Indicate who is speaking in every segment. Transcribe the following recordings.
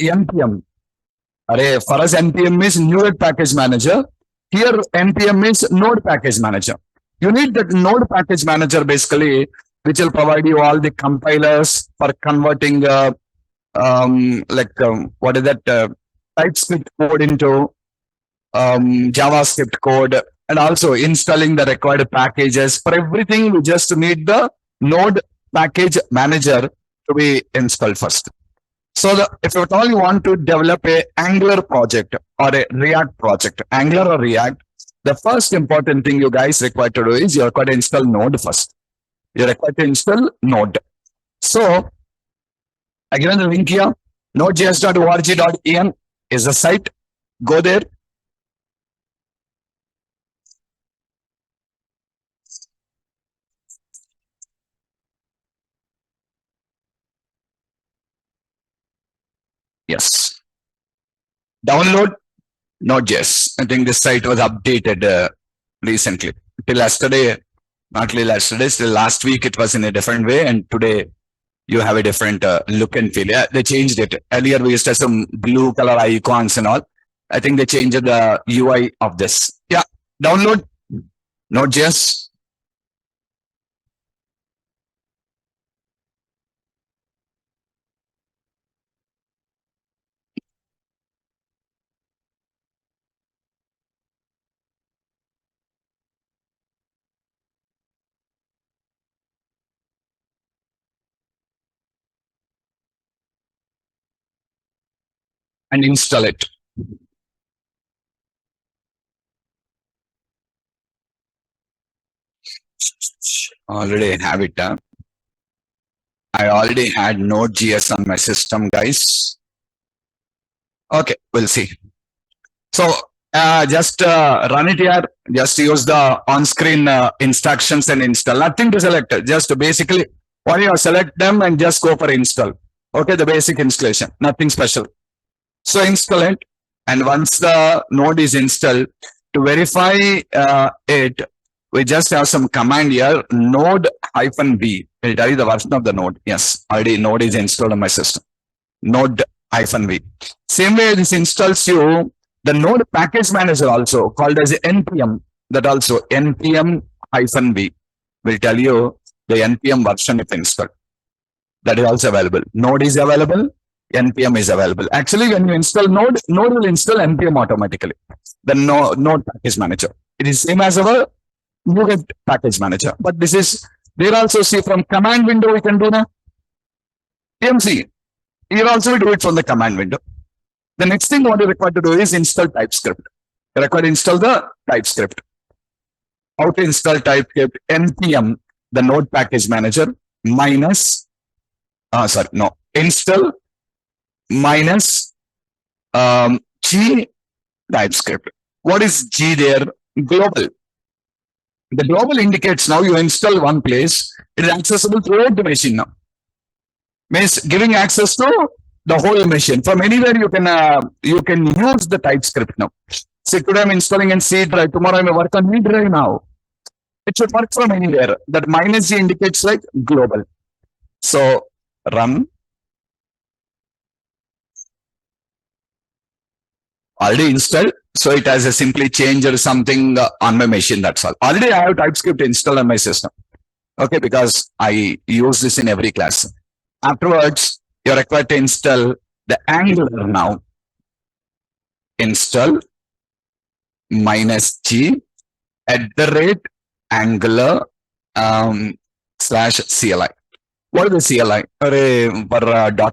Speaker 1: NPM. For us, NPM is Node Package Manager. Here, NPM is Node Package Manager. You need that Node Package Manager basically, which will provide you all the compilers for converting what is that TypeScript code into JavaScript code, and also installing the required packages. For everything, we just need the Node Package Manager to be installed first. So if at all you want to develop a Angular project or a React project, Angular or React, the first important thing you guys require to do is you require to install Node first. You require to install Node. So I given the link here, nodejs.org.in is the site. Go there. Yes. Download Node.js. I think this site was updated recently. Till yesterday, not till yesterday, till last week it was in a different way, and today you have a different look and feel. Yeah, they changed it. Earlier we used to have some blue color icons and all. I think they changed the UI of this. Yeah, download Node.js. And install it. Already have it. I already had Node.js on my system, guys. Okay, we'll see. So just run it here. Just use the on-screen instructions and install. Nothing to select. Just basically, when you select them and just go for install. Okay, the basic installation. Nothing special. So install it, and once the node is installed, to verify it, we just have some command here, node-v. It'll tell you the version of the node. Yes, already node is installed on my system. Node-v. Same way this installs you the node package manager also called as npm. That also npm-v will tell you the npm version if installed. That is also available. Node is available. NPM is available. Actually, when you install Node will install NPM automatically. The Node package manager. It is same as our NuGet package manager. But this is, there also see from command window we can do now. TMC. Here also we do it from the command window. The next thing what you require to do is install TypeScript. You require to install the TypeScript. How to install TypeScript? NPM, the Node package manager, install minus G TypeScript. What is G there? Global. The global indicates now you install one place, it is accessible throughout the machine now. Means giving access to the whole machine. From anywhere you can use the TypeScript now. See, today I'm installing in C drive, tomorrow I may work on V drive now. It should work from anywhere. That minus G indicates like global. So run. Already installed, so it has a simply changed or something on my machine. That's all. Already I have TypeScript installed on my system. Okay, because I use this in every class. Afterwards, you're required to install the Angular now. Install -G @Angular /CLI. What is the CLI? For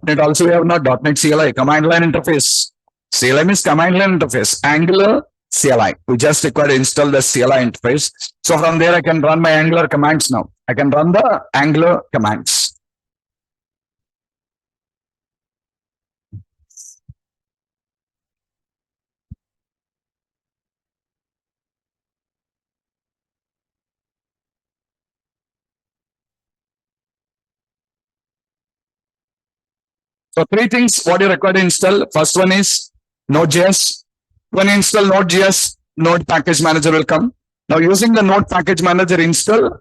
Speaker 1: .NET also we have not .NET CLI, command line interface. CLI means command line interface. Angular CLI. We just require to install the CLI interface. So from there I can run my Angular commands now. I can run the Angular commands. So three things what you require to install. First one is Node.js. When you install Node.js, Node package manager will come. Now using the Node package manager, install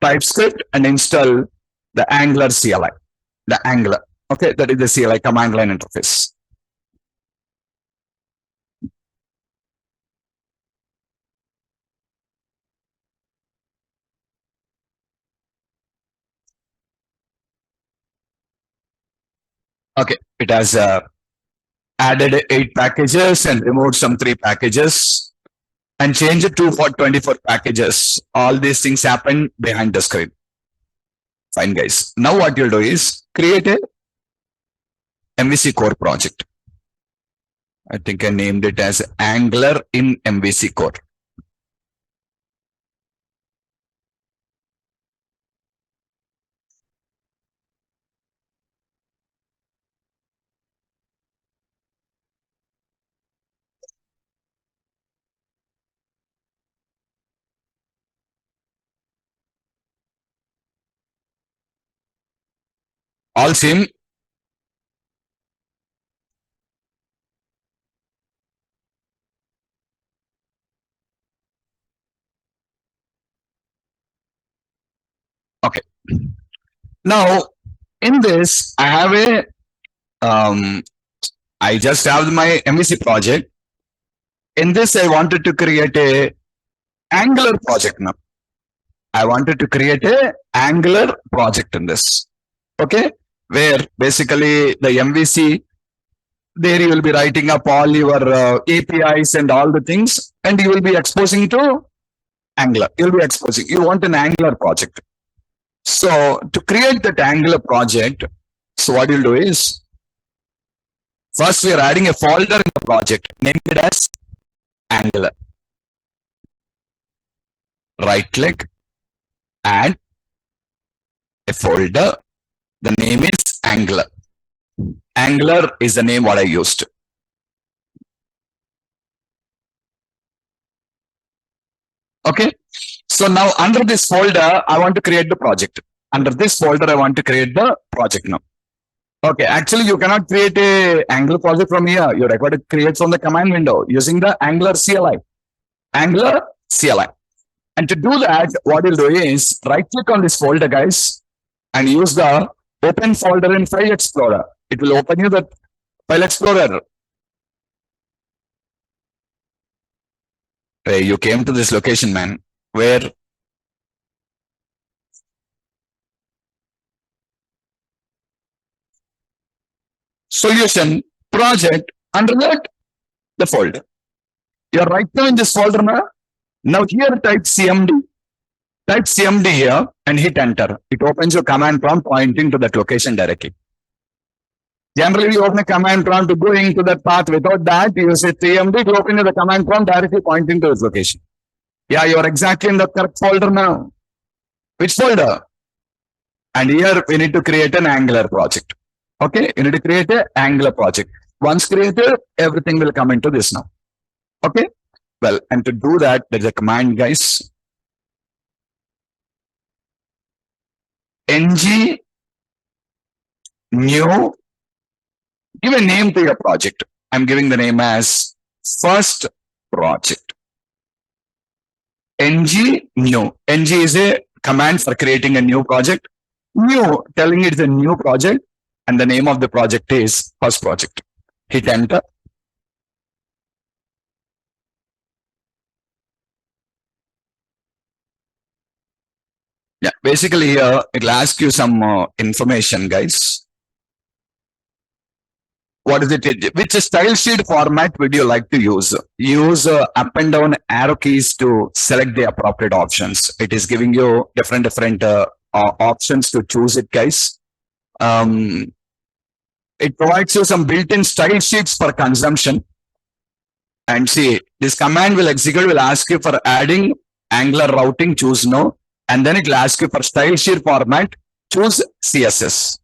Speaker 1: TypeScript and install the Angular CLI. The Angular. Okay, that is the CLI command line interface. Okay, it has added 8 packages and removed some 3 packages and changed it to for 24 packages. All these things happen behind the screen. Fine, guys. Now what you'll do is create a MVC core project. I think I named it as Angular in MVC core. All same. Okay. Now in this, I have a I just have my MVC project. In this, I wanted to create a Angular project now. I wanted to create a Angular project in this. Okay, where basically the MVC, there you will be writing up all your APIs and all the things, and you will be exposing to Angular. You'll be exposing. You want an Angular project. So to create that Angular project, so what you'll do is first we are adding a folder in the project, named it as Angular. Right click, add a folder. The name is Angular. Angular is the name what I used. Okay. So now under this folder, I want to create the project. Under this folder, I want to create the project now. Okay. Actually, you cannot create a Angular project from here. You require to create from the command window using the Angular CLI. Angular CLI. And to do that, what you'll do is right click on this folder, guys, and use the open folder in File Explorer. It will open you the File Explorer. Hey, you came to this location, man, where solution project under that the folder. You're right now in this folder now. Now here type CMD. Type CMD here and hit enter. It opens your command prompt pointing to that location directly. Generally, you open a command prompt to going to that path. Without that, you say CMD to open the command prompt directly pointing to this location. Yeah, you're exactly in the correct folder now. Which folder? And here we need to create an Angular project. Okay, you need to create an Angular project. Once created, everything will come into this now. Okay, well, and to do that, there's a command, guys. ng new, give a name to your project. I'm giving the name as first project. ng new. ng is a command for creating a new project. New, telling it's a new project, and the name of the project is first project. Hit enter. Yeah, basically here it'll ask you some information, guys. What is it? Which style sheet format would you like to use? Use up and down arrow keys to select the appropriate options. It is giving you different options to choose it, guys. It provides you some built-in style sheets for consumption. And see, this command will execute, will ask you for adding Angular routing, choose no. And then it will ask you for style sheet format, choose CSS.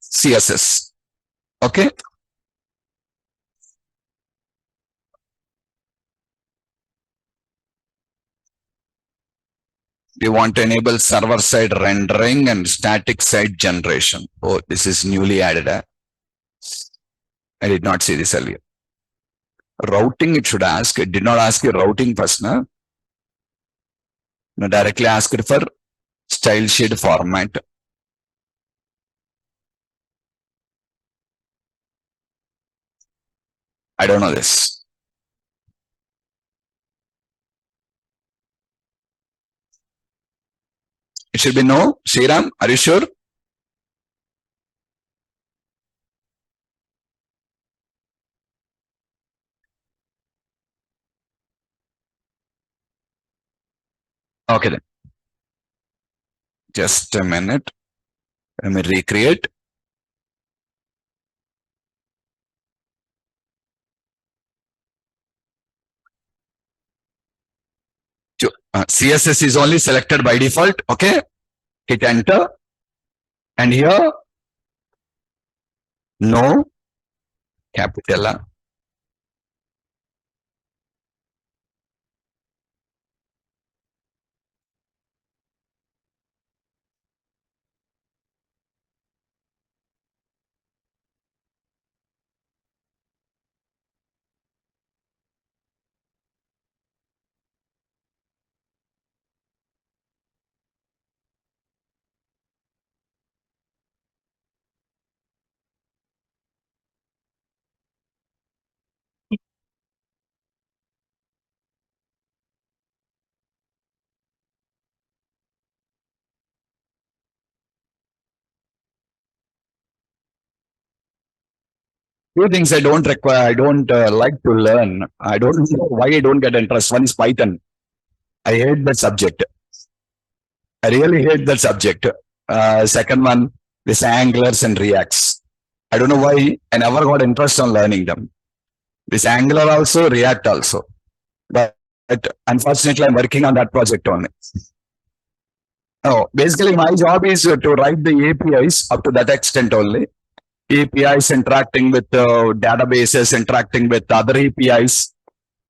Speaker 1: CSS. Okay. We want to enable server side rendering and static side generation. Oh, this is newly added. I did not see this earlier. Routing, it should ask. It did not ask you routing first, no? No, directly ask it for style sheet format. I don't know this. It should be no. Sriram, are you sure? Okay then. Just a minute. Let me recreate. CSS is only selected by default. Okay. Hit enter. And here, no. Capital. Few things I don't require, I don't like to learn. I don't know why I don't get interest. One is Python. I hate that subject. I really hate that subject. Second one, this Anglers and Reacts. I don't know why I never got interest on learning them. This Angular also, React also. But unfortunately, I'm working on that project only. Oh, basically, my job is to write the APIs up to that extent only. APIs interacting with databases, interacting with other APIs,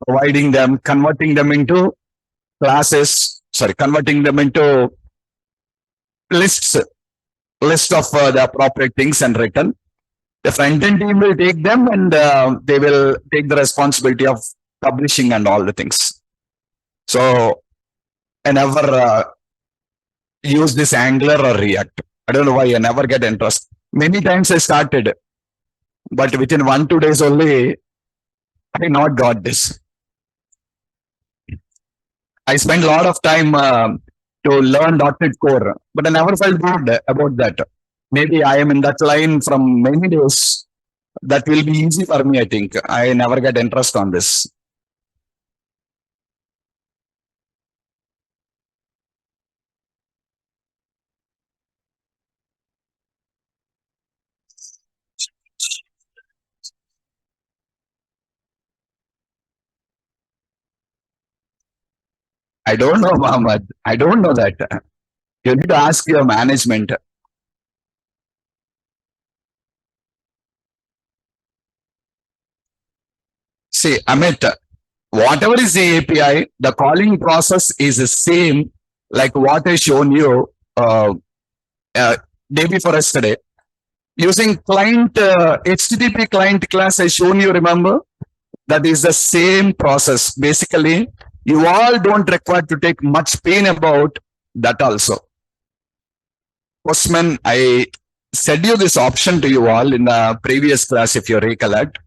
Speaker 1: providing them, converting them into classes, converting them into list of the appropriate things and return. The front-end team will take them and they will take the responsibility of publishing and all the things. So I never use this Angular or React. I don't know why I never get interest. Many times I started, but within 1-2 days only, I not got this. I spent a lot of time to learn .NET Core, but I never felt good about that. Maybe I am in that line from many days. That will be easy for me, I think. I never get interest on this. I don't know, Mohammed. I don't know that. You need to ask your management. See, Amit, whatever is the API, the calling process is the same like what I shown you day before yesterday. Using client HTTP client class I shown you, remember? That is the same process. Basically, you all don't require to take much pain about that also. Postman, I said you this option to you all in the previous class, if you recollect.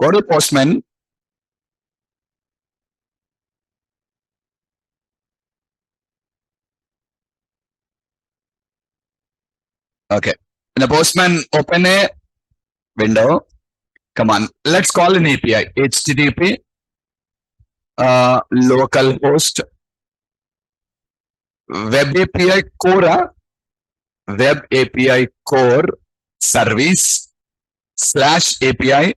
Speaker 1: Go to Postman. Okay. In the Postman, open a window. Come on, let's call an API. HTTP localhost web API core, web API core service / API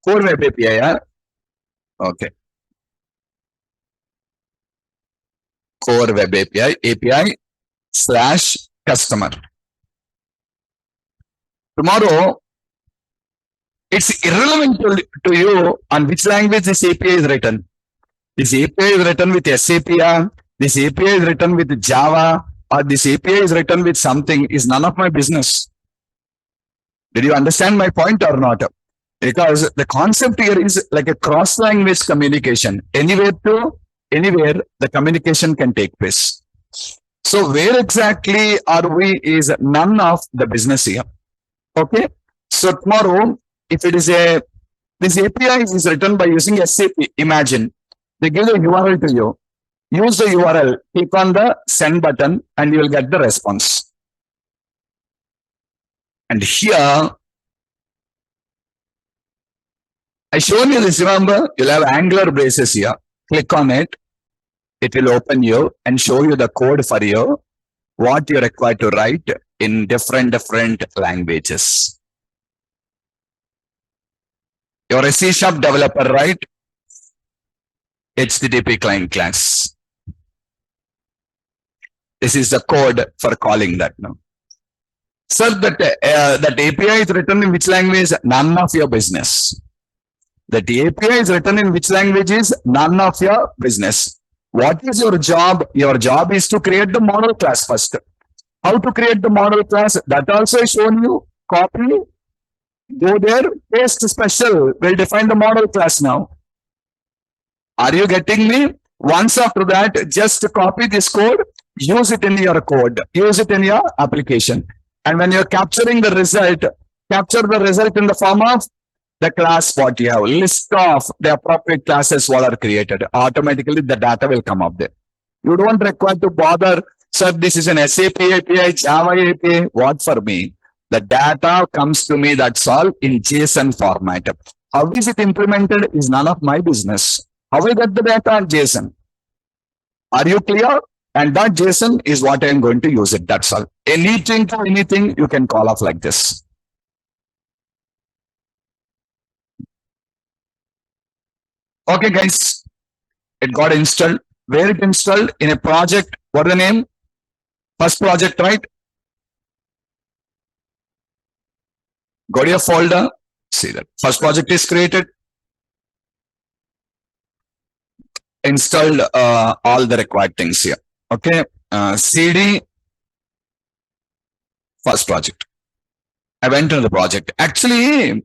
Speaker 1: core web API. Yeah? Okay. Core web API / customer. Tomorrow, it's irrelevant to you on which language this API is written. This API is written with SAP, this API is written with Java, or this API is written with something is none of my business. Did you understand my point or not? Because the concept here is like a cross-language communication. Anywhere to anywhere, the communication can take place. So where exactly are we is none of the business here. Okay. So tomorrow, if it is this API is written by using SAP, imagine they give a URL to you. use the URL, click on the send button, and you will get the response. And here, I shown you this, remember? You'll have Angular braces here. Click on it. It will open you and show you the code for you, what you're required to write in different languages. You're a C# developer, right? HTTP client class. This is the code for calling that now. Sir, that API is written in which language? None of your business. That API is written in which language is none of your business. What is your job? Your job is to create the model class first. How to create the model class? That also is shown you. Copy, go there, paste special. We'll define the model class now. Are you getting me? Once after that, just copy this code, use it in your code, use it in your application. And when you're capturing the result, capture the result in the form of the class what you have. List of the appropriate classes what are created. Automatically, the data will come up there. You don't require to bother, sir, this is an SAP API, Java API. What for me? The data comes to me, that's all, in JSON format. How is it implemented is none of my business. How I get the data on JSON? Are you clear? And that JSON is what I am going to use it. That's all. Anything to anything you can call off like this. Okay, guys. It got installed. Where it installed? In a project. What the name? First project, right? Go to your folder. See that. First project is created. Installed all the required things here. Okay. CD. First project. I went into the project. Actually,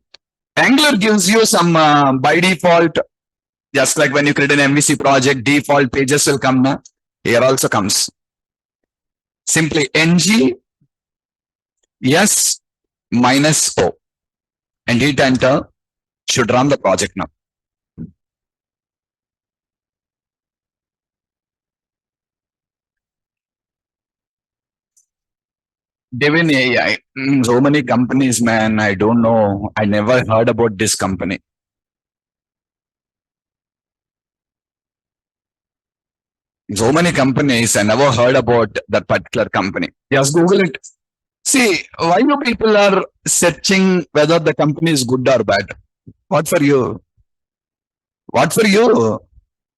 Speaker 1: Angular gives you some by default, just like when you create an MVC project, default pages will come now. Here also comes. Simply ng yes -o and hit enter. Should run the project now. Devin AI. So many companies, man. I don't know. I never heard about this company. So many companies, I never heard about that particular company. Just Google it. See, why do people are searching whether the company is good or bad? What for you? What for you?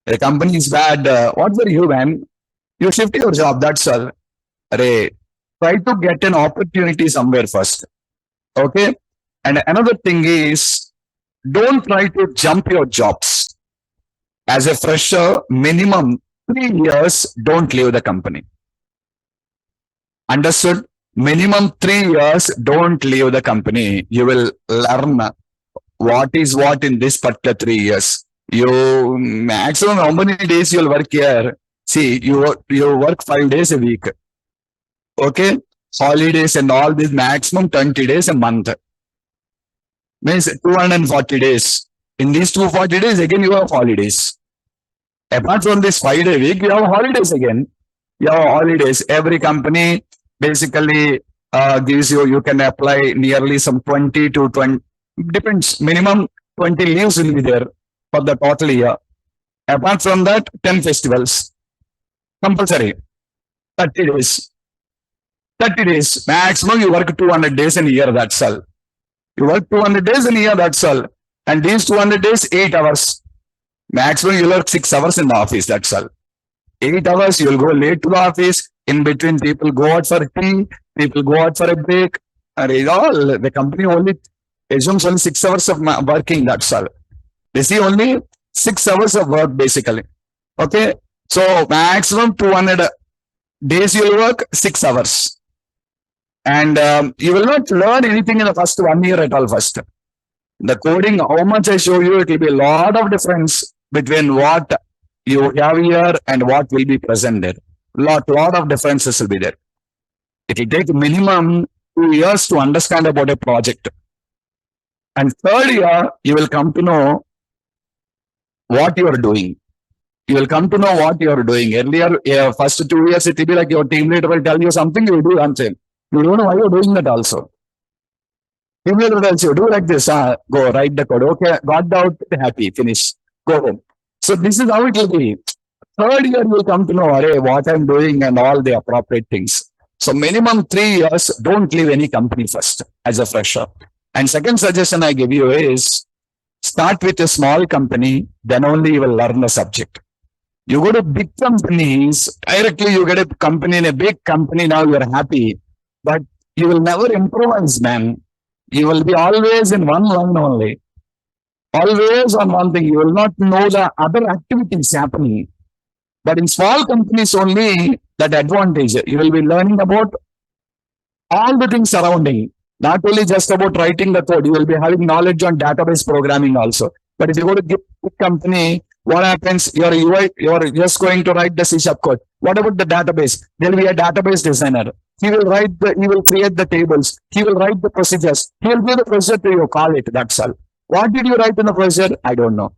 Speaker 1: The company is bad. What for you, man? You shift your job. That's all. Array, try to get an opportunity somewhere first. Okay. And another thing is, don't try to jump your jobs. As a fresher, minimum 3 years, don't leave the company. Understood? Minimum 3 years, don't leave the company. You will learn what is what in this particular 3 years. You maximum how many days you'll work here? See, you work 5 days a week. Okay, holidays and all this, maximum 20 days a month. Means 240 days. In these 240 days, again you have holidays. Apart from this 5-day week, you have holidays again. You have holidays. Every company basically gives you can apply nearly some 20 to 20, depends, minimum 20 leaves will be there for the total year. Apart from that, 10 festivals. Compulsory. 30 days. 30 days. Maximum you work 200 days in a year, that's all. You work 200 days in a year, that's all. And these 200 days, 8 hours. Maximum you work 6 hours in the office, that's all. 8 hours, you'll go late to the office. In between, people go out for tea, people go out for a break. And all, the company only assumes only 6 hours of working, that's all. They see only 6 hours of work, basically. Okay, so maximum 200 days you'll work 6 hours. And you will not learn anything in the first 1 year at all first. The coding, how much I show you, it will be a lot of difference between what you have here and what will be presented. Lot of differences will be there. It will take minimum 2 years to understand about a project. And third year, you will come to know what you are doing. You will come to know what you are doing. Earlier, first 2 years, it will be like your team leader will tell you something, you will do answer. You don't know why you're doing that also. Team leader tells you, do like this, go, write the code. Okay, got the output, happy, finish, go home. So this is how it will be. Third year, you will come to know, what I'm doing and all the appropriate things. So minimum 3 years, don't leave any company first as a fresher. And second suggestion I give you is, start with a small company, then only you will learn the subject. You go to big companies, directly you get a company in a big company, now you're happy, but you will never improvise, man. You will be always in one line only. Always on one thing. You will not know the other activities happening. But in small companies only, that advantage. You will be learning about all the things surrounding. Not only just about writing the code, you will be having knowledge on database programming also. But if you go to big company, what happens? You're just going to write the C# code. What about the database? There will be a database designer. He will create the tables. He will write the procedures. He will give the procedure to you, call it. That's all. What did you write in the procedure? I don't know.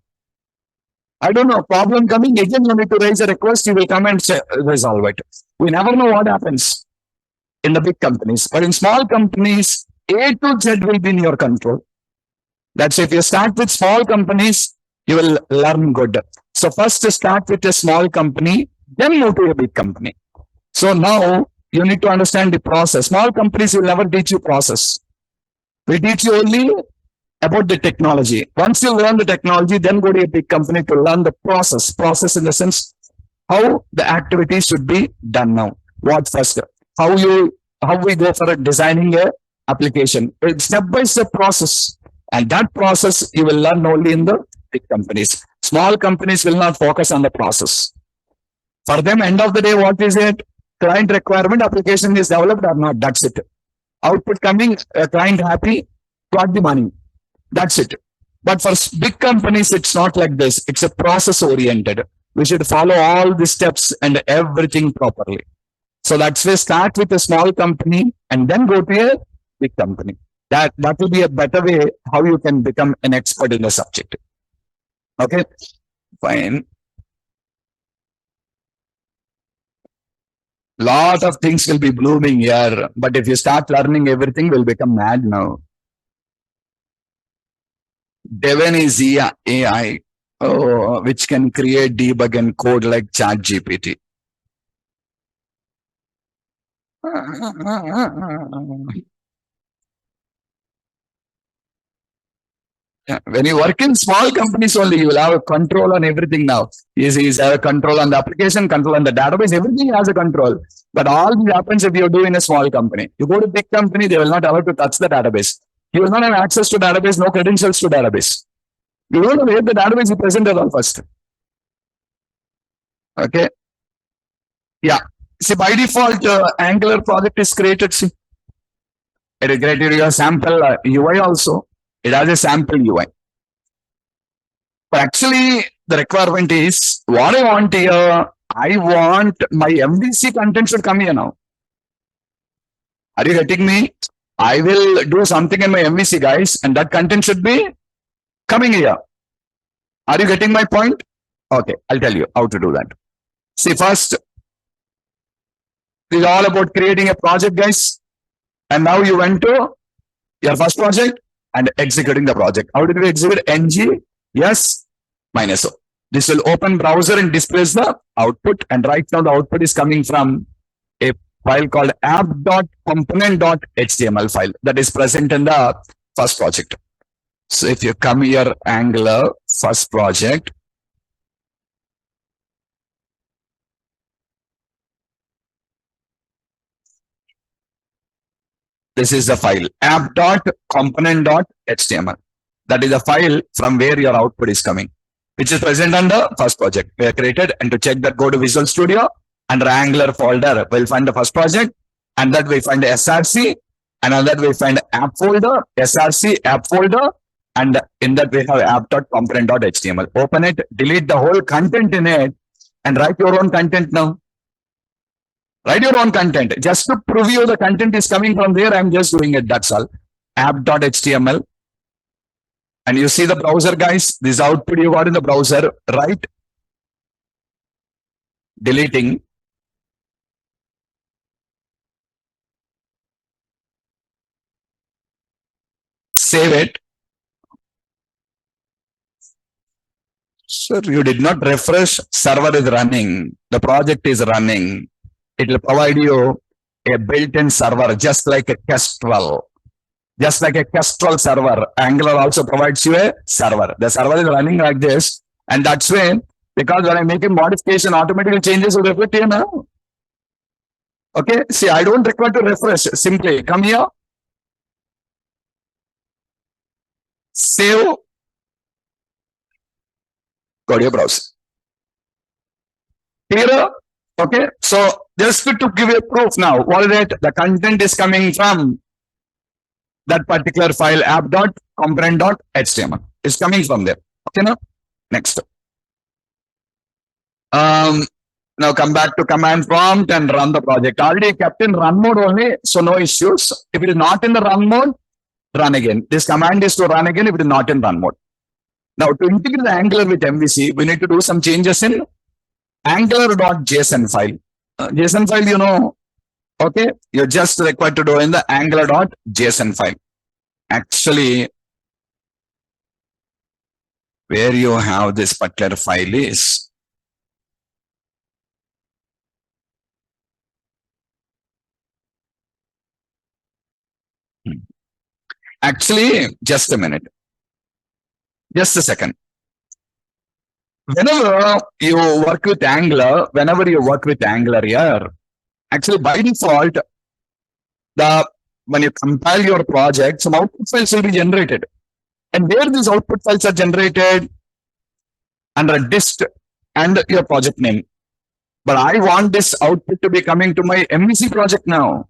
Speaker 1: Problem coming, again you need to raise a request, you will come and resolve it. We never know what happens in the big companies. But in small companies, A to Z will be in your control. That's if you start with small companies, you will learn good. So first start with a small company, then move to a big company. So now you need to understand the process. Small companies will never teach you process. We teach you only about the technology. Once you learn the technology, then go to a big company to learn the process. Process in the sense how the activities should be done now. What first? How we go for designing a application. It's step-by-step process. And that process you will learn only in the big companies. Small companies will not focus on the process. For them, end of the day, what is it? Client requirement, application is developed or not. That's it. Output coming, client happy, got the money. That's it. But for big companies, it's not like this. It's a process oriented. We should follow all the steps and everything properly. So that's why start with a small company and then go to a big company. That will be a better way how you can become an expert in the subject. Okay, fine. Lot of things will be blooming here, but if you start learning everything, will become mad now. Devin is AI, which can create, debug, and code like ChatGPT. When you work in small companies only, you will have a control on everything now. He's have a control on the application, control on the database, everything has a control. But all this happens if you do in a small company. You go to big company, they will not allow to touch the database. You will not have access to database, no credentials to database. You don't know where the database is presented on first. Okay. Yeah. See, by default, Angular project is created. See, it is created your sample UI also. It has a sample UI. But actually, the requirement is what I want here. I want my MVC content should come here now. Are you getting me? I will do something in my MVC, guys, and that content should be coming here. Are you getting my point? Okay, I'll tell you how to do that. See, first, this is all about creating a project, guys. And now you went to your first project and executing the project. How did we execute? ng yes minus o. This will open browser and displays the output. And right now the output is coming from a file called app.component.html file that is present in the first project. So if you come here, Angular first project, this is the file app.component.html. That is the file from where your output is coming, which is present on the first project. We are created, and to check that, go to Visual Studio, under Angular folder, we'll find the first project, and that we find the SRC, and on that we find app folder, SRC, app folder, and in that we have app.component.html. Open it, delete the whole content in it, and write your own content now. Write your own content. Just to prove you the content is coming from there, I'm just doing it, that's all. App.html. And you see the browser, guys, this output you got in the browser, right? deleting. Save it. Sir, you did not refresh. Server is running. The project is running. It will provide you a built-in server, just like a Kestrel. Just like a Kestrel server, Angular also provides you a server. The server is running like this, and that's when, because when I make a modification, automatically changes will reflect here now. Okay, see, I don't require to refresh. Simply come here, save, go to your browser. Clear? Okay, so just to give you a proof now, what is it? The content is coming from that particular file app.component.html. It's coming from there. Okay, now next. Now come back to command prompt and run the project. Already kept in run mode only, so no issues. If it is not in the run mode, run again. This command is to run again if it is not in run mode. Now to integrate the Angular with MVC, we need to do some changes in angular.json file. JSON file, you know, okay, you're just required to do in the angular.json file. Actually, where you have this particular file is actually, just a minute, just a second. Whenever you work with Angular here, actually by default, when you compile your project, some output files will be generated. And where these output files are generated? Under dist and your project name. But I want this output to be coming to my MVC project now.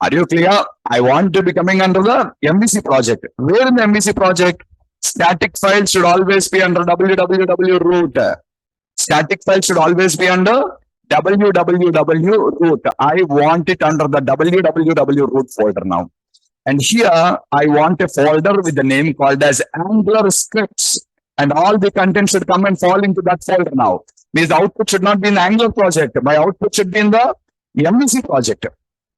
Speaker 1: Are you clear? I want to be coming under the MVC project. Where in the MVC project? Static files should always be under www root. Static files should always be under www root. I want it under the www root folder now. And here I want a folder with the name called as Angular scripts. And all the content should come and fall into that folder now. Means the output should not be in the Angular project. My output should be in the MVC project.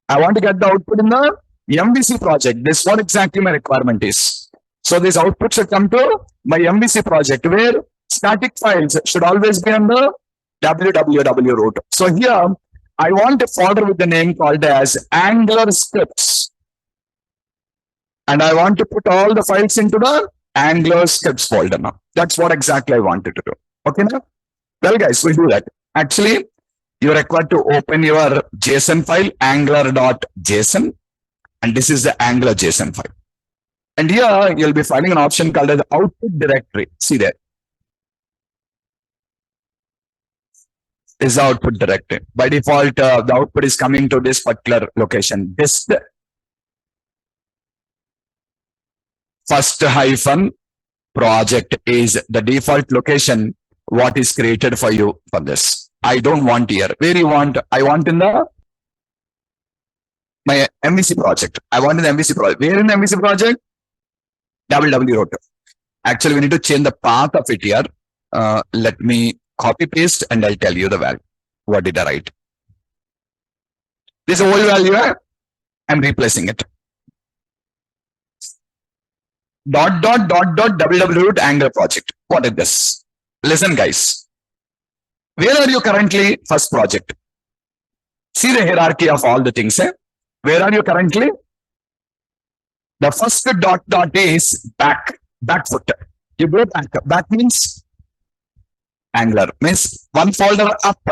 Speaker 1: I want to get the output in the MVC project. This is what exactly my requirement is. So this output should come to my MVC project, where static files should always be on the www root. So here I want a folder with the name called as Angular scripts. And I want to put all the files into the Angular scripts folder now. That's what exactly I wanted to do. Okay now? Well guys, we'll do that. Actually, you're required to open your JSON file, angular.json. And this is the Angular JSON file. And here you'll be finding an option called as output directory. See there. Is the output directory. By default, the output is coming to this particular location. This first hyphen project is the default location. What is created for you for this? I don't want here. Where you want? I want in the my MVC project. I want in the MVC project. Where in the MVC project? www root. Actually, we need to change the path of it here. Let me copy paste and I'll tell you the value. What did I write? This whole value, I'm replacing it. www root Angular project. What is this? Listen, guys. Where are you currently? First project. See the hierarchy of all the things. Where are you currently? The first dot is back foot. You go back. Back means Angular. Means one folder up.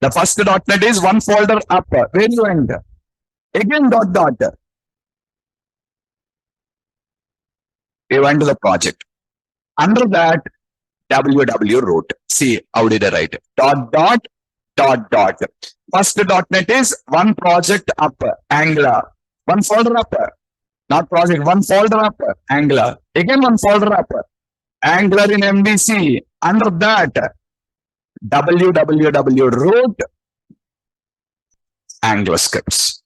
Speaker 1: The first .NET is one folder up. Where you end? Again dot. You went to the project. Under that, www root. See, how did I write? Dot. First .NET is one project up. Angular. One folder up. Not project, one folder up, Angular. Again, one folder up, Angular in MVC. Under that, www root Angular scripts.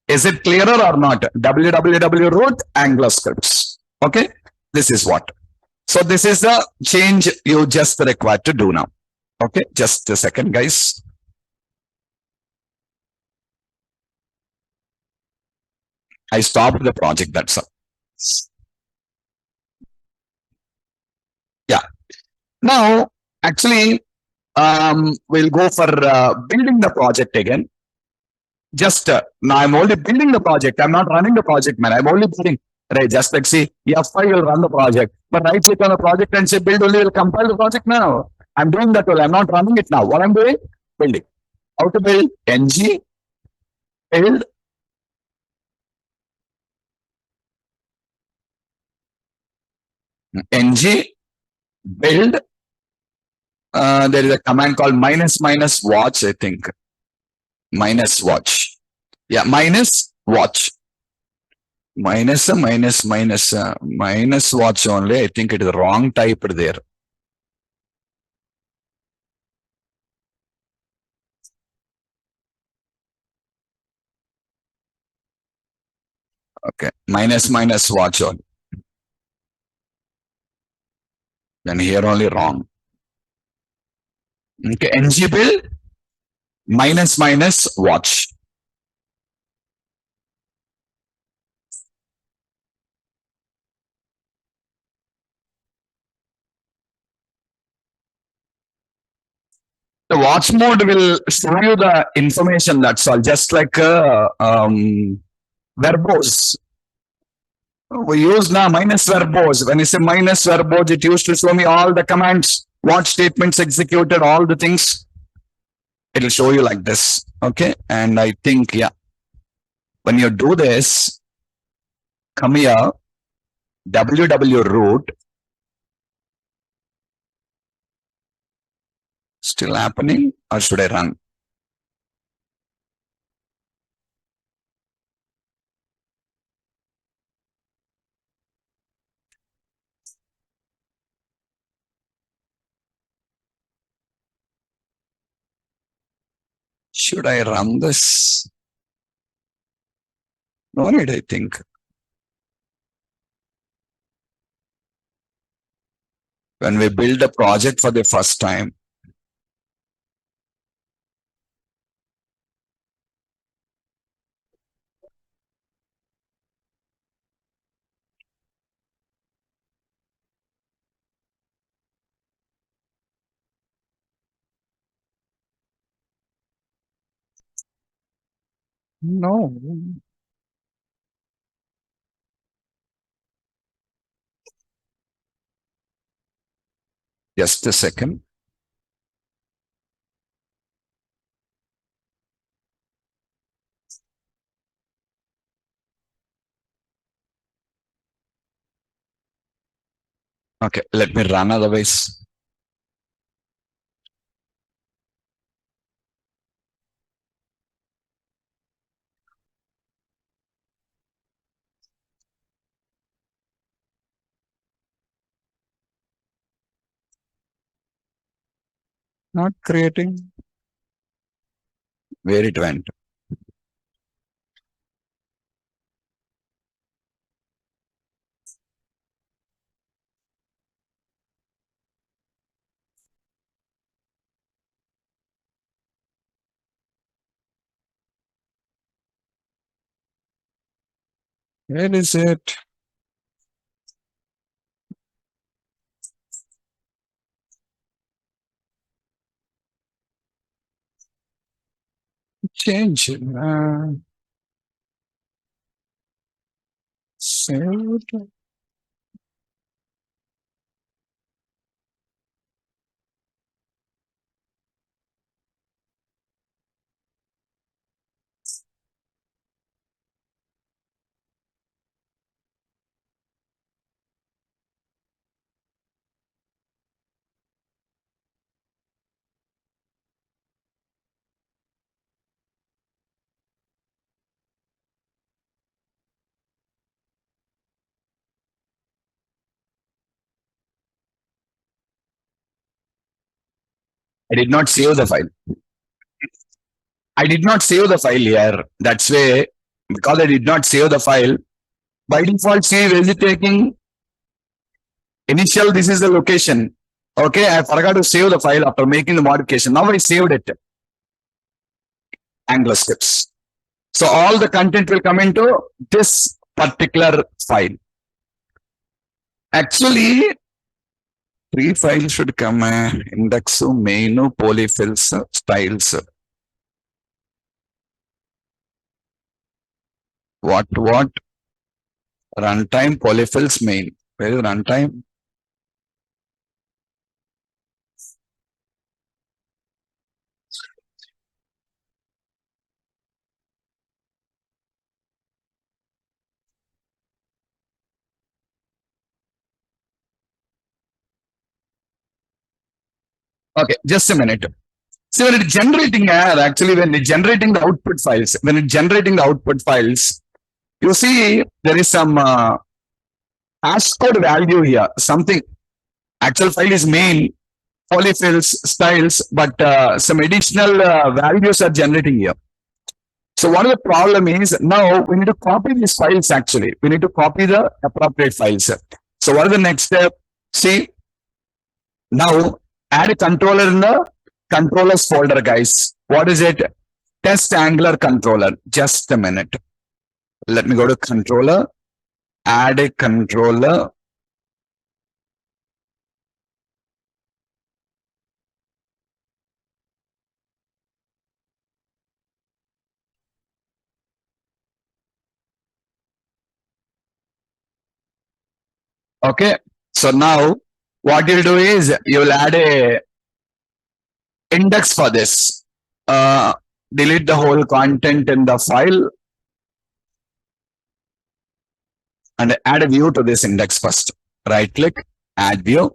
Speaker 1: Is it clearer or not? www root Angular scripts. Okay, this is what. So this is the change you just required to do now. Okay, just a second, guys. I stopped the project, that's all. Yeah. Now, actually, we'll go for building the project again. Just now, I'm only building the project. I'm not running the project, man. I'm only building. Right, just like see, F5 will run the project, but right click on the project and say build only will compile the project now. I'm doing that all. I'm not running it now. What I'm doing? Building. How to build? ng build ng build. There is a command called minus watch, I think. Minus watch. Yeah, minus watch. Minus watch only. I think it is wrong type there. Okay, minus watch only. Then here only wrong. Okay, ng build minus watch. The watch mode will show you the information, that's all, just like verbose. We use now minus verbose. When you say minus verbose, it used to show me all the commands, what statements executed, all the things. It'll show you like this. Okay. And I think, yeah, when you do this, come here, ww root. Still happening, or should I run? Should I run this? No need, I think. When we build a project for the first time, no. Just a second. Okay, let me run otherwise. Not creating. Where it went. Where is it? Change. Saved. I did not save the file. I did not save the file here. That's why, because I did not save the file, by default, see, is it taking initial? This is the location. Okay, I forgot to save the file after making the modification. Now I saved it. Angular scripts. So all the content will come into this particular file. Actually, three files should come: index, main, polyfills, styles. What? Runtime, polyfills, main. Where is runtime? Okay, just a minute. So when it's generating, actually when it's generating the output files, you see there is some hash code value here. Something actual file is main, polyfills, styles, but some additional values are generating here. So what is the problem is now we need to copy these files actually. We need to copy the appropriate files. So what is the next step? See, now add a controller in the controllers folder, guys. What is it? Test Angular controller. Just a minute. Let me go to controller, add a controller. Okay. So now what you'll do is you'll add a index for this. Delete the whole content in the file and add a view to this index first. Right click, add view.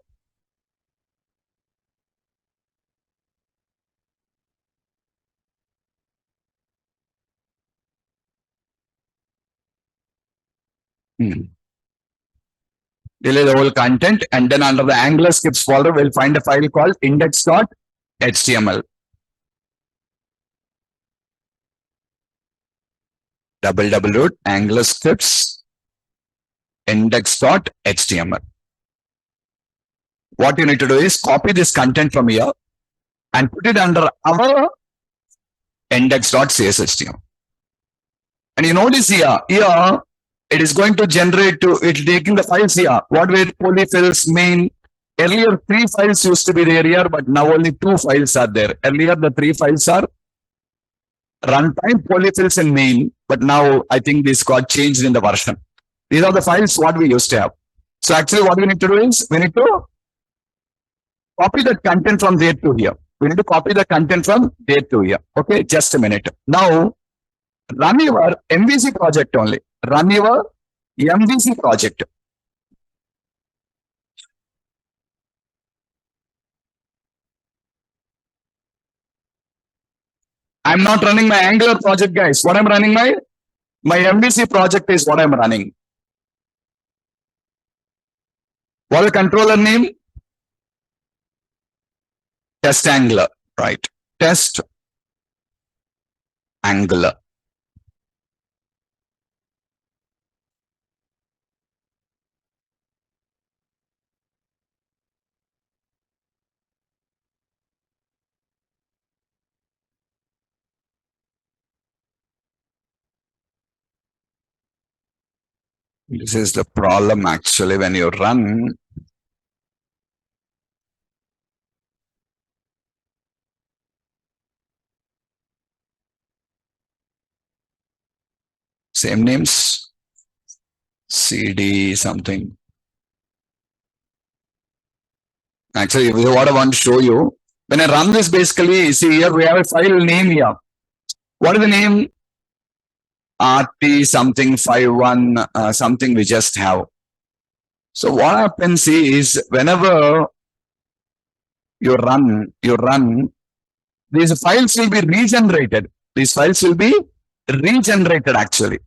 Speaker 1: Delete the whole content, and then under the Angular scripts folder, we'll find a file called index.html. Root Angular scripts index.html. What you need to do is copy this content from here and put it under our index.cshtml. And you notice here it is going to generate to it taking the files here. What were polyfills, main? Earlier 3 files used to be there here, but now only 2 files are there. Earlier the 3 files are runtime, polyfills, and main, but now I think this got changed in the version. These are the files what we used to have. So actually what we need to do is we need to copy that content from there to here. We need to copy the content from there to here. Okay, just a minute. Now run your MVC project only. Run your MVC project. I'm not running my Angular project, guys. What I'm running my MVC project is what I'm running. What is the controller name? Test Angular, right? Test Angular. This is the problem actually when you run. Same names, CD something. Actually, what I want to show you, when I run this, basically, see here we have a file name here. What is the name? RT something 51 something we just have. So what happens is whenever you run, these files will be regenerated. These files will be regenerated actually.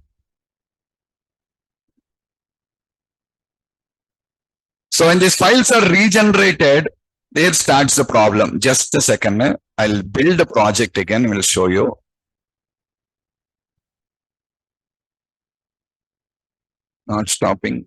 Speaker 1: So when these files are regenerated, there starts the problem. Just a second. I'll build a project again. We'll show you. Not stopping.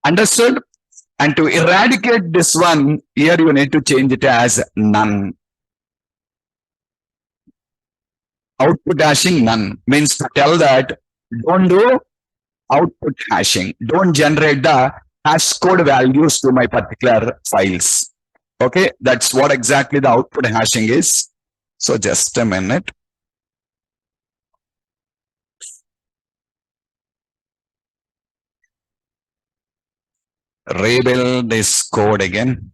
Speaker 1: Understood? And to eradicate this one, here you need to change it as none. Output hashing none means to tell that don't do output hashing. Don't generate the hash code values to my particular files. Okay, that's what exactly the output hashing is. So just a minute. Rebuild this code again.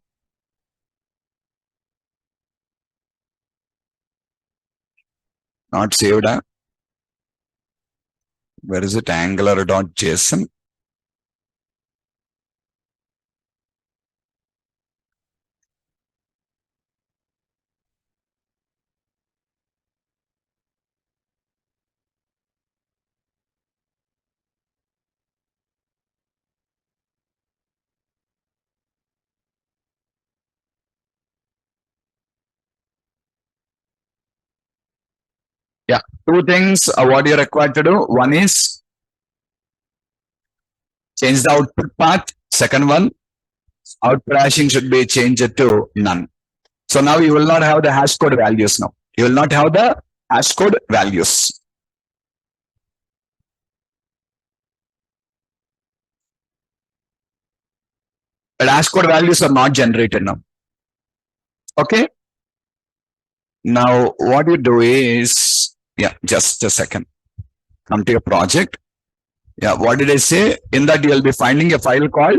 Speaker 1: Not saved. Huh? Where is it? Angular.json. Yeah, two things. What you're required to do. One is change the output path. Second one, output hashing should be changed to none. So now you will not have the hash code values now. You will not have the hash code values. But hash code values are not generated now. Okay. Now what you do is, yeah, just a second. Come to your project. Yeah, what did I say? In that you'll be finding a file called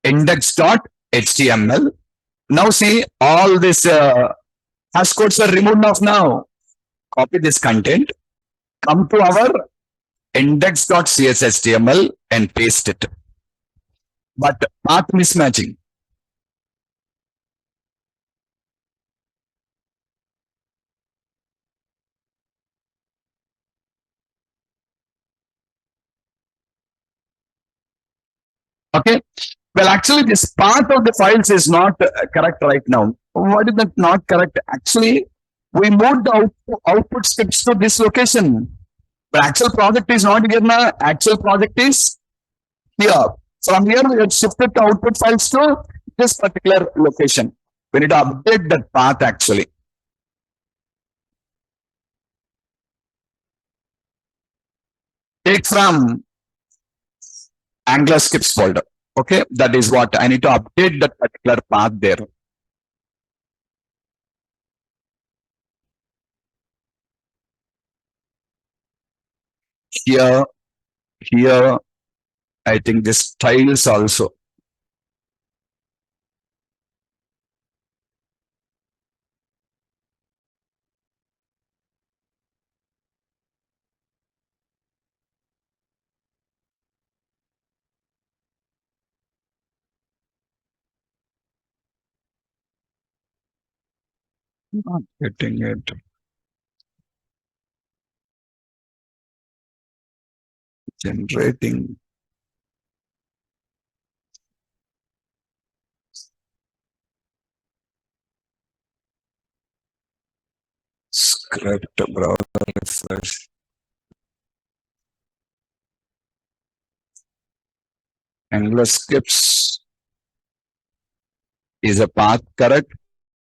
Speaker 1: index.html. Now see all this hash codes are removed now. Copy this content, come to our index.cshtml and paste it. But path mismatching. Okay. Well, actually, this path of the files is not correct right now. What is that not correct? Actually, we moved the output scripts to this location. But actual project is not here now. Actual project is here. From here, we have shifted the output files to this particular location. We need to update that path actually. Take from Angular scripts folder. Okay, that is what I need to update that particular path there. Here, I think this styles also. Not getting it. Generating. Script browser refresh. Angular scripts is a path correct?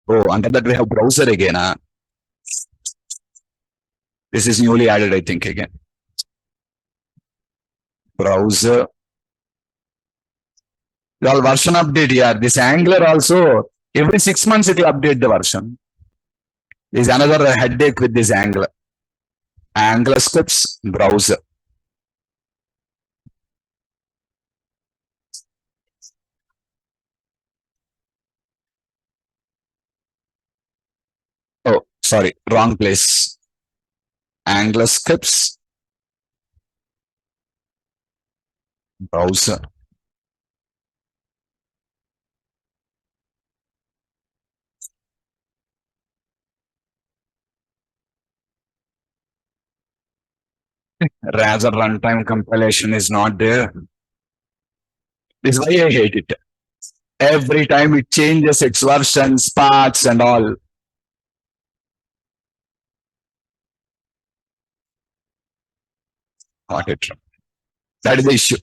Speaker 1: Oh, under that we have browser again. This is newly added, I think, again. Browser. Well, version update here. This Angular also, every 6 months it will update the version. There's another headache with this Angular. Angular scripts browser. Oh, sorry, wrong place. Angular scripts browser. Rather runtime compilation is not there. This is why I hate it. Every time it changes its versions, paths, and all. Got it. That is the issue.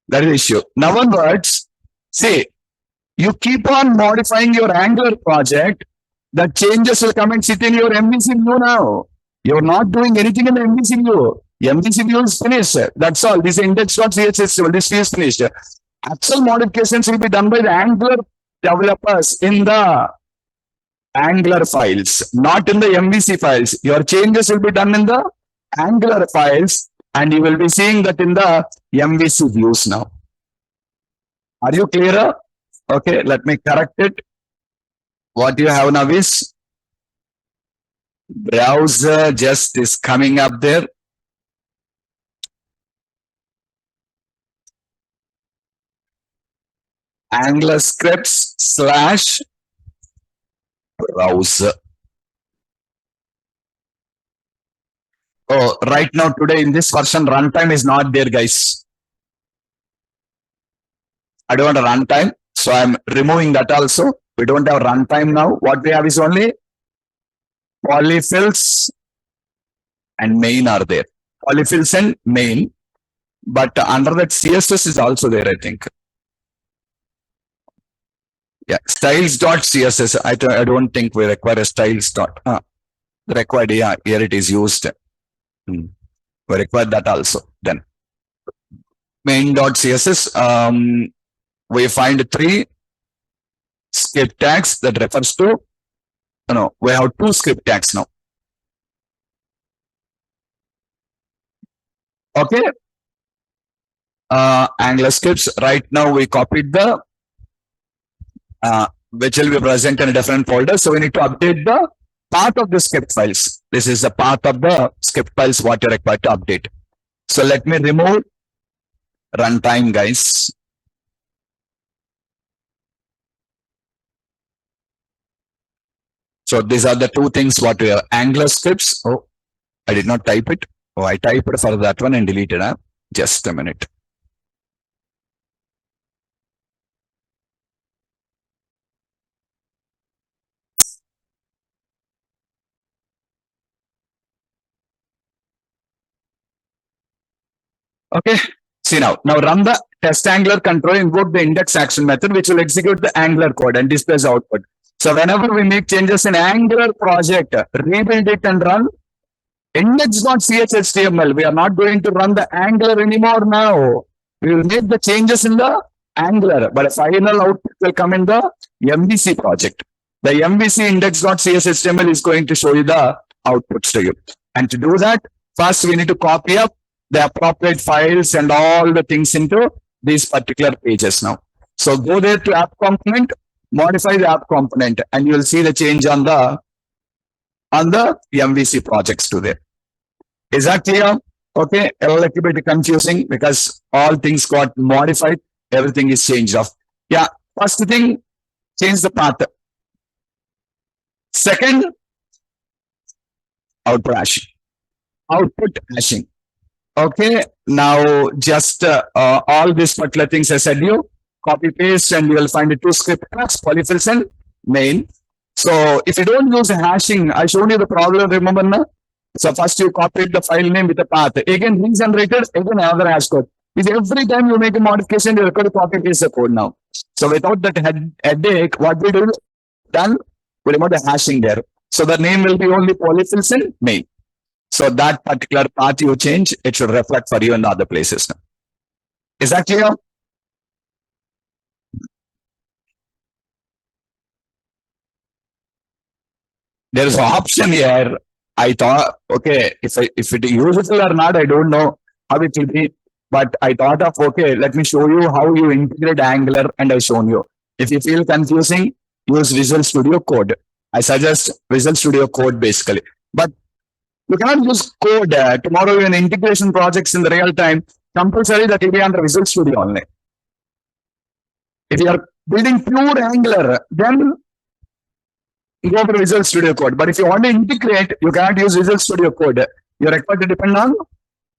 Speaker 1: That is the issue. Now onwards, see, you keep on modifying your Angular project, the changes will come and sit in your MVC view now. You're not doing anything in the MVC view. MVC view is finished. That's all. This index.css, this is finished. Actual modifications will be done by the Angular developers in the Angular files, not in the MVC files. Your changes will be done in the Angular files, and you will be seeing that in the MVC views now. Are you clearer? Okay, let me correct it. What you have now is browser just is coming up there. Angular scripts / browser. Oh, right now today in this version, runtime is not there, guys. I don't want a runtime, so I'm removing that also. We don't have runtime now. What we have is only polyfills and main are there. Polyfills and main, but under that CSS is also there, I think. Yeah, styles.css. I don't think we require a styles dot. Required, yeah, here it is used. We require that also. Then main.css. We find 3 script tags that refers to. No, we have 2 script tags now. Okay. Angular scripts. Right now we copied the which will be present in a different folder. So we need to update the path of the script files. This is the path of the script files what you're required to update. So let me remove runtime, guys. So these are the 2 things what we have. Angular scripts. Oh, I did not type it. Oh, I typed for that one and deleted it. Just a minute. Okay. See now run the test Angular control, invoke the index action method, which will execute the Angular code and displays output. So whenever we make changes in Angular project, rebuild it and run index.chhtml. We are not going to run the Angular anymore now. We will make the changes in the Angular, but a final output will come in the MVC project. The MVC index.cshtml is going to show you the outputs to you. And to do that, first we need to copy up the appropriate files and all the things into these particular pages now. So go there to app component, modify the app component, and you will see the change on the MVC projects to there. Is that clear? Okay, a little bit confusing because all things got modified. Everything is changed off. Yeah, first thing, change the path. Second, output hashing. Okay, now just all these particular things I said you copy paste and you will find the 2 script tags, polyfills and main. So if you don't use hashing, I showed you the problem, remember now? So first you copied the file name with the path. Again, regenerated, again another hash code. If every time you make a modification, you record to copy paste the code now. So without that headache, what we do, done, we remove the hashing there. So the name will be only polyfills and main. So that particular path you change, it should reflect for you in the other places now. Is that clear? There is an option here. I thought, okay, if it is useful or not, I don't know how it will be. But I thought of, okay, let me show you how you integrate Angular, and I've shown you. If you feel confusing, use Visual Studio Code. I suggest Visual Studio Code basically. But you cannot use code. Tomorrow in integration projects in the real time, compulsory that will be under Visual Studio only. If you are building pure Angular, then you go for Visual Studio Code. But if you want to integrate, you cannot use Visual Studio Code. You're required to depend on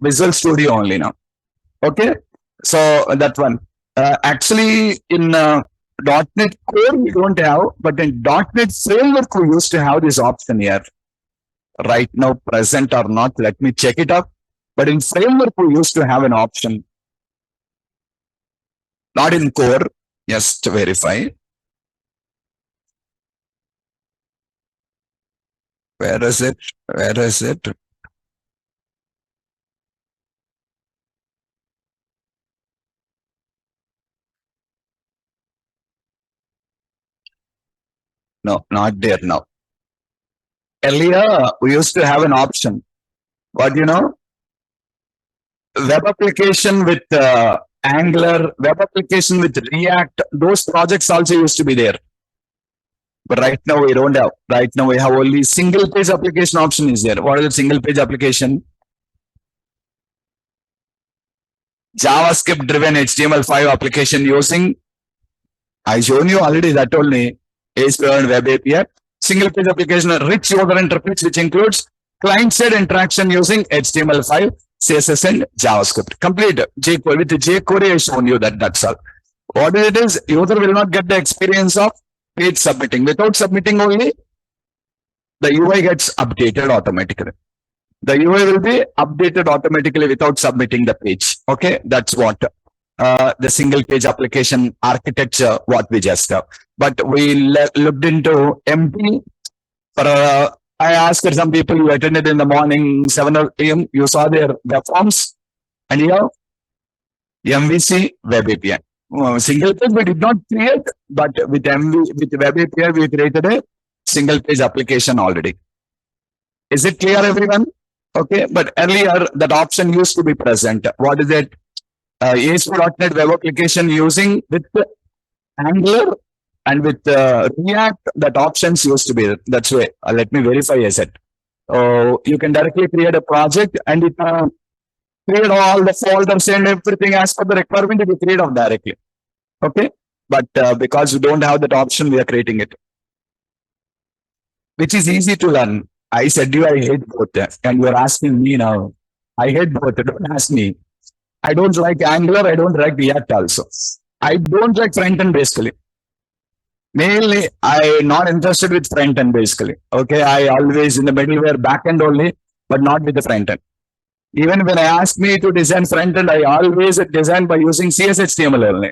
Speaker 1: Visual Studio only now. Okay, so that one. Actually, in .NET Core we don't have, but in .NET Framework we used to have this option here. Right now, present or not? Let me check it up. But in framework, we used to have an option. Not in core. Just to verify. Where is it? Where is it? No, not there now. Earlier, we used to have an option. What web application with Angular, web application with React, those projects also used to be there. But right now we don't have. Right now we have only single page application option is there. What is the single page application? JavaScript driven HTML5 application using, I shown you already that only, ASP.NET Web API. Single page application, rich user interface, which includes client-side interaction using HTML5, CSS, and JavaScript. Complete jQuery. With jQuery, I shown you that. That's all. What it is, user will not get the experience of page submitting. Without submitting only, the UI gets updated automatically. The UI will be updated automatically without submitting the page. Okay, that's what the single page application architecture, what we just have. But we looked into MP. I asked some people who attended in the morning, 7 a.m., you saw their web forms. And here, MVC Web API. Single page we did not create, but with Web API, we created a single page application already. Is it clear, everyone? Okay, but earlier that option used to be present. What is it? ASP.NET Web application using with Angular and with React, that options used to be. That's why. Let me verify as it. You can directly create a project and it create all the folders and everything as per the requirement. It will create off directly. Okay, but because we don't have that option, we are creating it, which is easy to learn. I said you, I hate both, and you're asking me now. I hate both. Don't ask me. I don't like Angular. I don't like React also. I don't like front end basically. Mainly, I'm not interested with front end basically. Okay, I always in the middleware back end only, but not with the front end. Even when I ask me to design front end, I always design by using CSHTML only.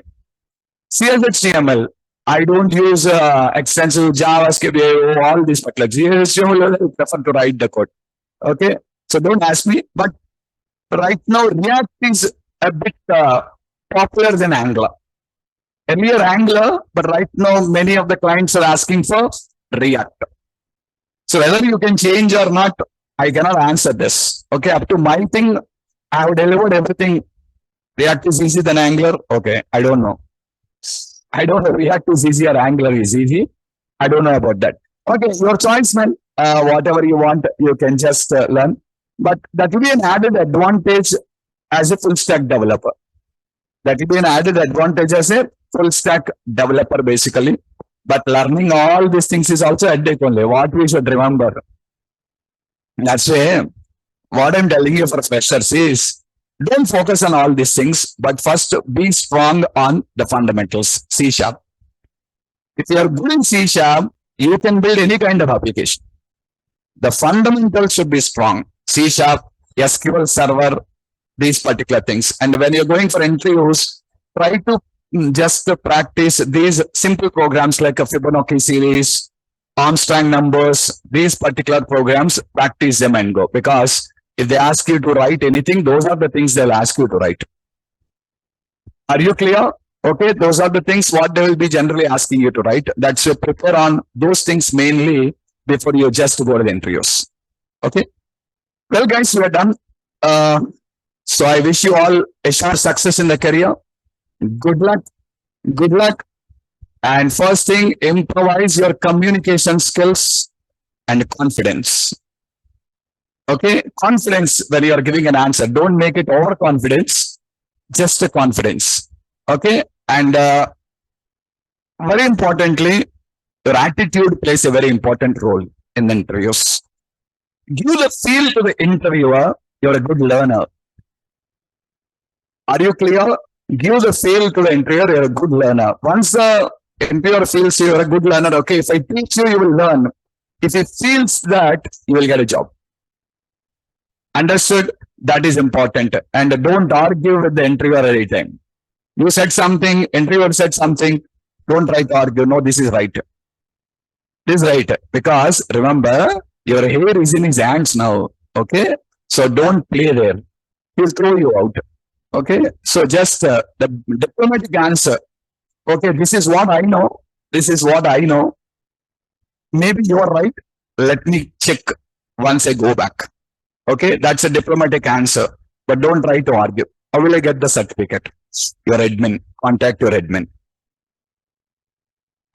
Speaker 1: CSHTML, I don't use extensive JavaScript, all these, but like CSHTML, I prefer to write the code. Okay, so don't ask me. But right now, React is a bit popular than Angular. Earlier Angular, but right now many of the clients are asking for React. So whether you can change or not, I cannot answer this. Okay, up to my thing, I have delivered everything. React is easy than Angular. Okay, I don't know. I don't know. React is easy or Angular is easy. I don't know about that. Okay, your choice, man. Whatever you want, you can just learn. But that will be an added advantage as a full stack developer. That will be an added advantage as a full stack developer, basically. But learning all these things is also a headache only. What we should remember. That's why what I'm telling you for freshers is don't focus on all these things, but first be strong on the fundamentals, C#. If you are good in C#, you can build any kind of application. The fundamentals should be strong. C#, SQL Server, these particular things. And when you're going for interviews, try to just practice these simple programs like a Fibonacci series, Armstrong numbers, these particular programs, practice them and go. Because if they ask you to write anything, those are the things they'll ask you to write. Are you clear? Okay, those are the things what they will be generally asking you to write. That's you prepare on those things mainly before you just go to the interviews. Okay. Well, guys, we are done. So I wish you all a sure success in the career. Good luck. Good luck. And first thing, improvise your communication skills and confidence. Okay, confidence when you are giving an answer. Don't make it overconfidence, just a confidence. Okay, and very importantly, your attitude plays a very important role in the interviews. Give the feel to the interviewer, you're a good learner. Are you clear? Give the feel to the interviewer, you're a good learner. Once the interviewer feels you're a good learner, okay, if I teach you, you will learn. If he feels that, you will get a job. Understood? That is important. And don't argue with the interviewer every time. You said something, interviewer said something. Don't try to argue. No, this is right. This is right. Because remember, your hair is in his hands now. Okay. So don't play there. He'll throw you out. Okay. So just the diplomatic answer. Okay. This is what I know. This is what I know. Maybe you're right. Let me check once I go back. Okay. That's a diplomatic answer. But don't try to argue. How will I get the certificate? Your admin. Contact your admin.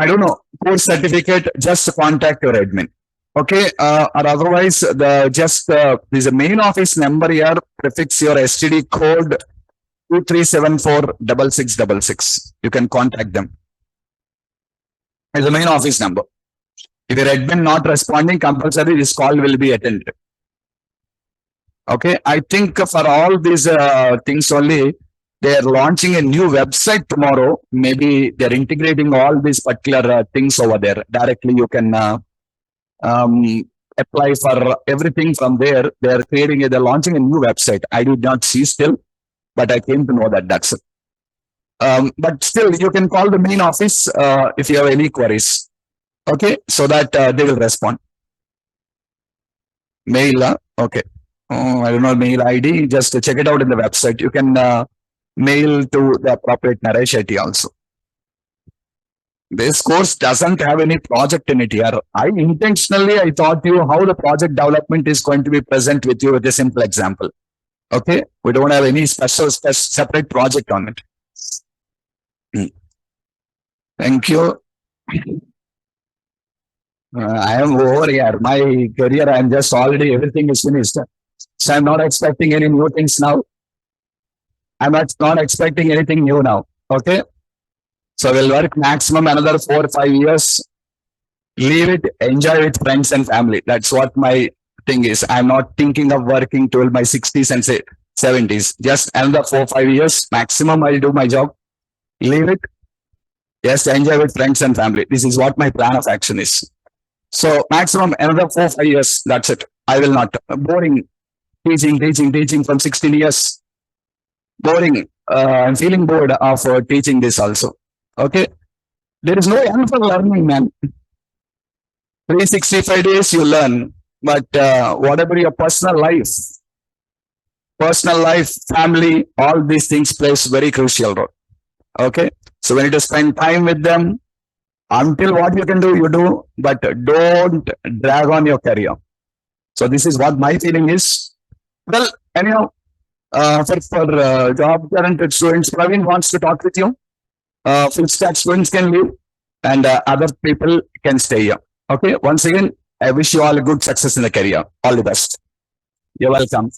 Speaker 1: I don't know, course certificate, just contact your admin. Okay, or otherwise, there's a main office number here, prefix your STD code 23746666. You can contact them. It's the main office number. If your admin not responding, compulsory this call will be attended. Okay, I think for all these things only, they are launching a new website tomorrow. Maybe they're integrating all these particular things over there. Directly, you can apply for everything from there. They're they're launching a new website. I did not see still, but I came to know that that's it. But still, you can call the main office if you have any queries. Okay, so that they will respond. Mail, okay. I don't know mail ID. Just check it out in the website. You can mail to the appropriate Naresh Shetty also. This course doesn't have any project in it here. I taught you how the project development is going to be present with you with a simple example. Okay, we don't have any separate project on it. Thank you. I am over here. My career, I'm just already, everything is finished. So I'm not expecting any new things now. I'm not expecting anything new now. Okay. So we'll work maximum another 4 or 5 years. Leave it, enjoy with friends and family. That's what my thing is. I'm not thinking of working till my 60s and 70s. Just another 4 or 5 years maximum. I'll do my job. Leave it. Just enjoy with friends and family. This is what my plan of action is. So maximum another 4 or 5 years. That's it. I will not. Boring. Teaching from 16 years. Boring. I'm feeling bored of teaching this also. Okay. There is no end for learning, man. 365 days you learn, but whatever your personal life, family, all these things plays very crucial role. Okay. So we need to spend time with them. Until what you can do, you do, but don't drag on your career. So this is what my feeling is. Well, anyhow, for job current students, Praveen wants to talk with you. Full stack students can leave and other people can stay here. Okay. Once again, I wish you all a good success in the career. All the best. You're welcome.